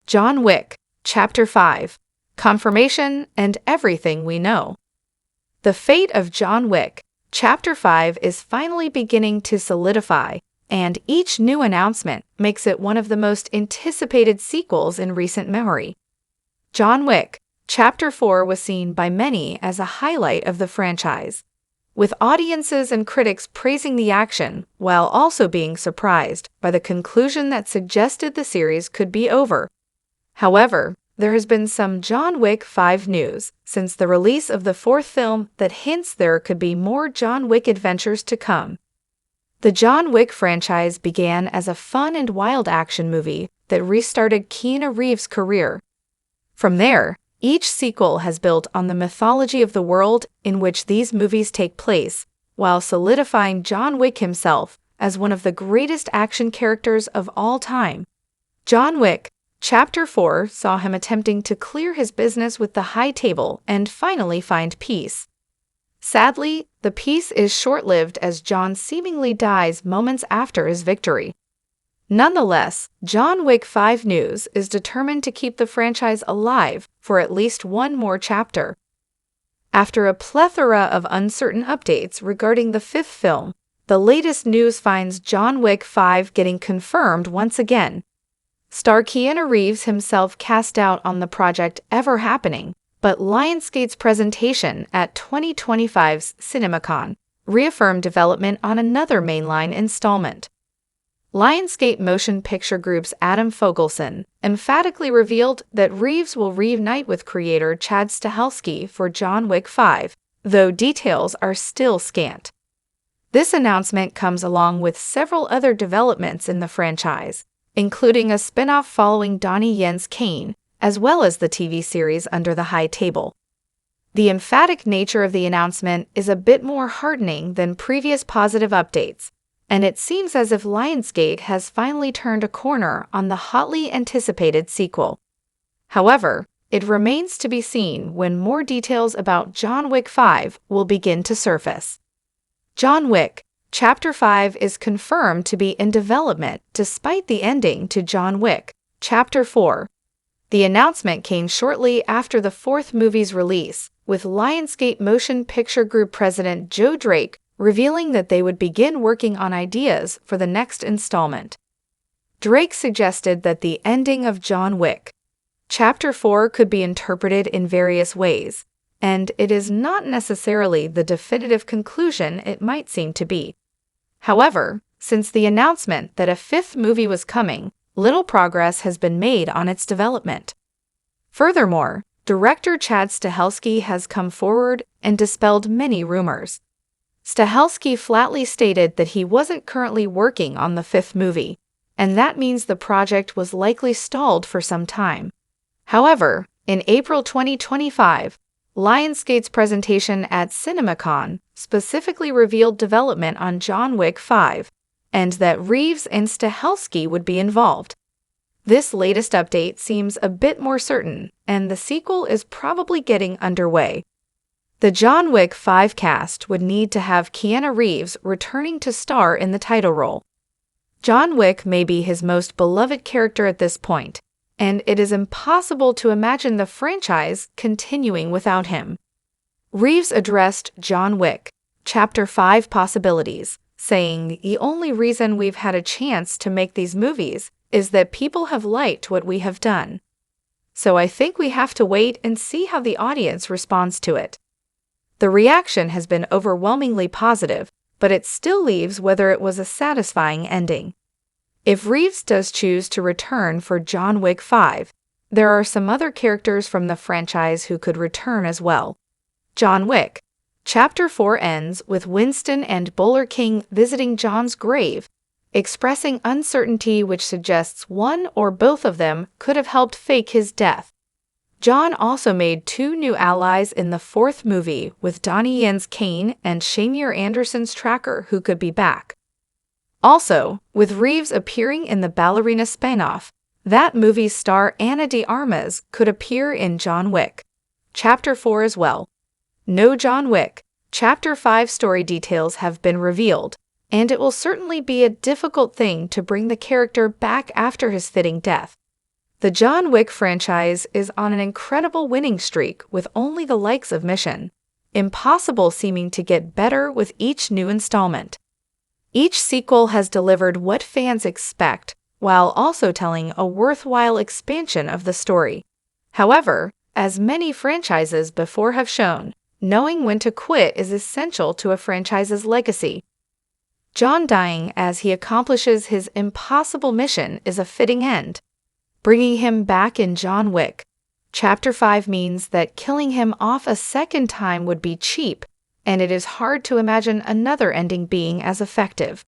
John Wick, Chapter 5, Confirmation and Everything We Know. The fate of John Wick, Chapter 5 is finally beginning to solidify, and each new announcement makes it one of the most anticipated sequels in recent memory. John Wick, Chapter 4 was seen by many as a highlight of the franchise, with audiences and critics praising the action while also being surprised by the conclusion that suggested the series could be over. However, there has been some John Wick 5 news since the release of the fourth film that hints there could be more John Wick adventures to come. The John Wick franchise began as a fun and wild action movie that restarted Keanu Reeves' career. From there, each sequel has built on the mythology of the world in which these movies take place, while solidifying John Wick himself as one of the greatest action characters of all time. John Wick, Chapter 4 saw him attempting to clear his business with the High Table and finally find peace. Sadly, the peace is short-lived as John seemingly dies moments after his victory. Nonetheless, John Wick 5 News is determined to keep the franchise alive for at least one more chapter. After a plethora of uncertain updates regarding the fifth film, the latest news finds John Wick 5 getting confirmed once again. Star Keanu Reeves himself cast doubt on the project ever happening, but Lionsgate's presentation at 2025's CinemaCon reaffirmed development on another mainline installment. Lionsgate Motion Picture Group's Adam Fogelson emphatically revealed that Reeves will reunite with creator Chad Stahelski for John Wick 5, though details are still scant. This announcement comes along with several other developments in the franchise, including a spin-off following Donnie Yen's Kane, as well as the TV series Under the High Table. The emphatic nature of the announcement is a bit more heartening than previous positive updates, and it seems as if Lionsgate has finally turned a corner on the hotly anticipated sequel. However, it remains to be seen when more details about John Wick 5 will begin to surface. John Wick, Chapter 5 is confirmed to be in development despite the ending to John Wick, Chapter 4. The announcement came shortly after the fourth movie's release, with Lionsgate Motion Picture Group president Joe Drake revealing that they would begin working on ideas for the next installment. Drake suggested that the ending of John Wick, Chapter 4 could be interpreted in various ways, and it is not necessarily the definitive conclusion it might seem to be. However, since the announcement that a fifth movie was coming, little progress has been made on its development. Furthermore, director Chad Stahelski has come forward and dispelled many rumors. Stahelski flatly stated that he wasn't currently working on the fifth movie, and that means the project was likely stalled for some time. However, in April 2025, Lionsgate's presentation at CinemaCon specifically revealed development on John Wick 5, and that Reeves and Stahelski would be involved. This latest update seems a bit more certain, and the sequel is probably getting underway. The John Wick 5 cast would need to have Keanu Reeves returning to star in the title role. John Wick may be his most beloved character at this point, and it is impossible to imagine the franchise continuing without him. Reeves addressed John Wick, Chapter 5 possibilities, saying, "The only reason we've had a chance to make these movies is that people have liked what we have done. So I think we have to wait and see how the audience responds to it." The reaction has been overwhelmingly positive, but it still leaves whether it was a satisfying ending. If Reeves does choose to return for John Wick 5, there are some other characters from the franchise who could return as well. John Wick, Chapter 4 ends with Winston and Bowler King visiting John's grave, expressing uncertainty which suggests one or both of them could have helped fake his death. John also made two new allies in the fourth movie with Donnie Yen's Kane and Shamir Anderson's Tracker who could be back. Also, with Reeves appearing in the Ballerina spin-off, that movie's star Ana de Armas could appear in John Wick, Chapter 4 as well. No John Wick, Chapter 5 story details have been revealed, and it will certainly be a difficult thing to bring the character back after his fitting death. The John Wick franchise is on an incredible winning streak with only the likes of Mission Impossible seeming to get better with each new installment. Each sequel has delivered what fans expect, while also telling a worthwhile expansion of the story. However, as many franchises before have shown, knowing when to quit is essential to a franchise's legacy. John dying as he accomplishes his impossible mission is a fitting end. Bringing him back in John Wick Chapter 5 means that killing him off a second time would be cheap, and it is hard to imagine another ending being as effective.